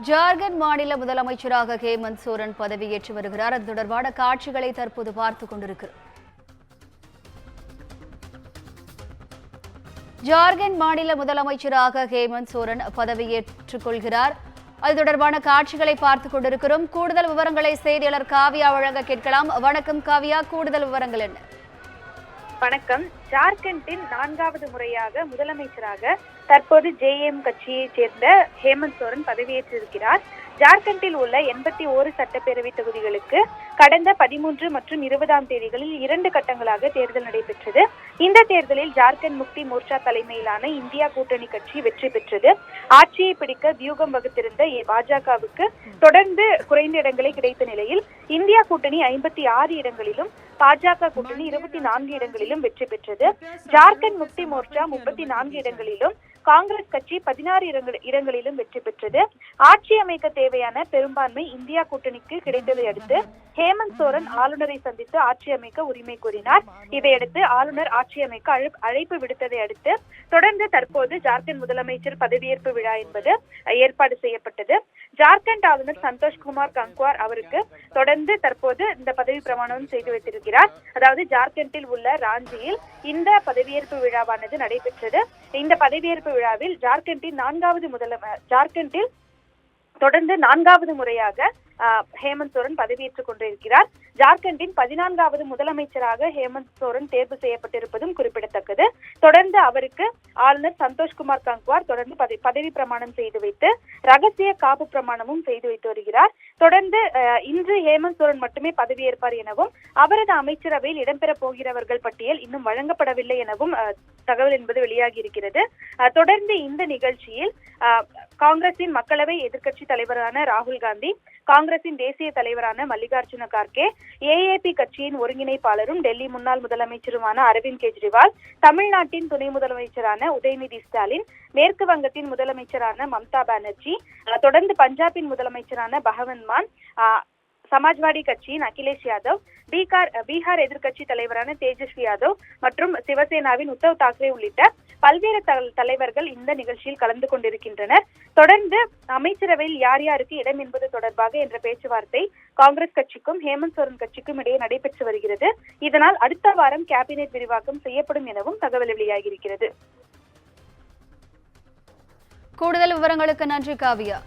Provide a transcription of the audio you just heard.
ஜார்க்கண்ட் மாநில முதலமைச்சராக ஹேமந்த் சோரன் பதவியேற்று வருகிறார். அது தொடர்பான காட்சிகளை தற்போது பார்த்துக் கொண்டிருக்கிறோம். ஜார்க்கண்ட் மாநில முதலமைச்சராக ஹேமந்த் சோரன் பதவியேற்றுக் கொள்கிறார். அது தொடர்பான காட்சிகளை பார்த்துக் கொண்டிருக்கிறோம். கூடுதல் விவரங்களை செய்தியாளர் காவியா வழங்க கேட்கலாம். வணக்கம் காவியா, கூடுதல் விவரங்கள் என்ன? வணக்கம். ஜார்க்கண்டின் 4வது முறையாக முதலமைச்சராக தற்போது ஜேஎம் கட்சியை சேர்ந்த ஹேமந்த் சோரன் பதவியேற்றிருக்கிறார். ஜார்க்கண்டில் உள்ள 81 சட்டப்பேரவை தொகுதிகளுக்கு கடந்த 13 மற்றும் 20ஆம் தேதிகளில் 2 கட்டங்களாக தேர்தல் நடைபெற்றது. இந்த தேர்தலில் ஜார்க்கண்ட் முக்தி மோர்ச்சா தலைமையிலான இந்தியா கூட்டணி கட்சி வெற்றி பெற்றது. ஆட்சியை பிடிக்க வியூகம் வகுத்திருந்த பாஜகவுக்கு தொடர்ந்து குறைந்த இடங்களே கிடைத்த நிலையில் இந்தியா கூட்டணி 56 இடங்களிலும் பாஜக கூட்டணி 24 இடங்களிலும் வெற்றி பெற்றது. ஜார்க்கண்ட் முக்தி மோர்ச்சா 34 இடங்களிலும் காங்கிரஸ் கட்சி 16 இடங்களிலும் வெற்றி பெற்றது. ஆட்சி அமைக்க தேவையான பெரும்பான்மை இந்தியா கூட்டணிக்கு கிடைத்ததை அடுத்து ஹேமந்த் சோரன் ஆளுநரை சந்தித்து ஆட்சி அமைக்க உரிமை கோரினார். இதையடுத்து ஆளுநர் ஆட்சி அமைக்க அழைப்பு விடுத்ததை அடுத்து தொடர்ந்து தற்போது ஜார்க்கண்ட் முதலமைச்சர் பதவியேற்பு விழா என்பது ஏற்பாடு செய்யப்பட்டது. ஜார்க்கண்ட் ஆளுநர் சந்தோஷ்குமார் கங்குவார் அவருக்கு தொடர்ந்து தற்போது இந்த பதவி பிரமாணம் செய்து வைத்திருக்கிறார். அதாவது ஜார்க்கண்டில் உள்ள ராஞ்சியில் இந்த பதவியேற்பு விழாவானது நடைபெற்றது. இந்த பதவியேற்பு விழாவில் ஜார்க்கண்டில் தொடர்ந்து 4வது முறையாக ஹேமந்த் சோரன் பதவியேற்றுக் கொண்டிருக்கிறார். ஜார்க்கண்டின் 14வது முதலமைச்சராக ஹேமந்த் சோரன் தேர்வு செய்யப்பட்டிருப்பதும் குறிப்பிடத்தக்கது. தொடர்ந்து அவருக்கு ஆளுநர் சந்தோஷ்குமார் கங்குவார் தொடர்ந்து பதவி பிரமாணம் செய்து வைத்து ரகசிய காப்பு பிரமாணமும் செய்து வைத்து வருகிறார். தொடர்ந்து இன்று ஹேமந்த் சோரன் மட்டுமே பதவியேற்பார் எனவும் அவரது அமைச்சரவையில் இடம்பெறப் போகிறவர்கள் பட்டியல் இன்னும் வழங்கப்படவில்லை எனவும் தகவல் என்பது வெளியாகி இருக்கிறது. தொடர்ந்து இந்த நிகழ்ச்சியில் காங்கிரசின் மக்களவை எதிர்க்கட்சி தலைவரான ராகுல் காந்தி, காங்கிரசின் தேசிய தலைவரான மல்லிகார்ஜுன கார்கே, ஏஏபி கட்சியின் ஒருங்கிணைப்பாளரும் டெல்லி முன்னாள் முதலமைச்சருமான அரவிந்த் கெஜ்ரிவால், தமிழ்நாட்டின் துணை முதலமைச்சரான உதயநிதி ஸ்டாலின், மேற்கு வங்கத்தின் முதலமைச்சரான மம்தா பானர்ஜி, தொடர்ந்து பஞ்சாபின் முதலமைச்சரான பகவந்த் மான், சமாஜ்வாடி கட்சியின் அகிலேஷ் யாதவ், பீகார் எதிர்க்கட்சி தலைவரான தேஜஸ்வி யாதவ் மற்றும் சிவசேனாவின் உத்தவ் தாக்கரே உள்ளிட்ட பல்வேறு தலைவர்கள் இந்த நிகழ்ச்சியில் கலந்து கொண்டிருக்கின்றனர். தொடர்ந்து அமைச்சரவையில் யார் யாருக்கு இடம் என்பது தொடர்பாக என்ற பேச்சுவார்த்தை காங்கிரஸ் கட்சிக்கும் ஹேமந்த் சோரன் கட்சிக்கும் இடையே நடைபெற்று வருகிறது. இதனால் அடுத்த வாரம் கேபினெட் விரிவாக்கம் செய்யப்படும் எனவும் தகவல் வெளியாகியிருக்கிறது. கூடுதல் விவரங்களுக்கு நன்றி காவியா.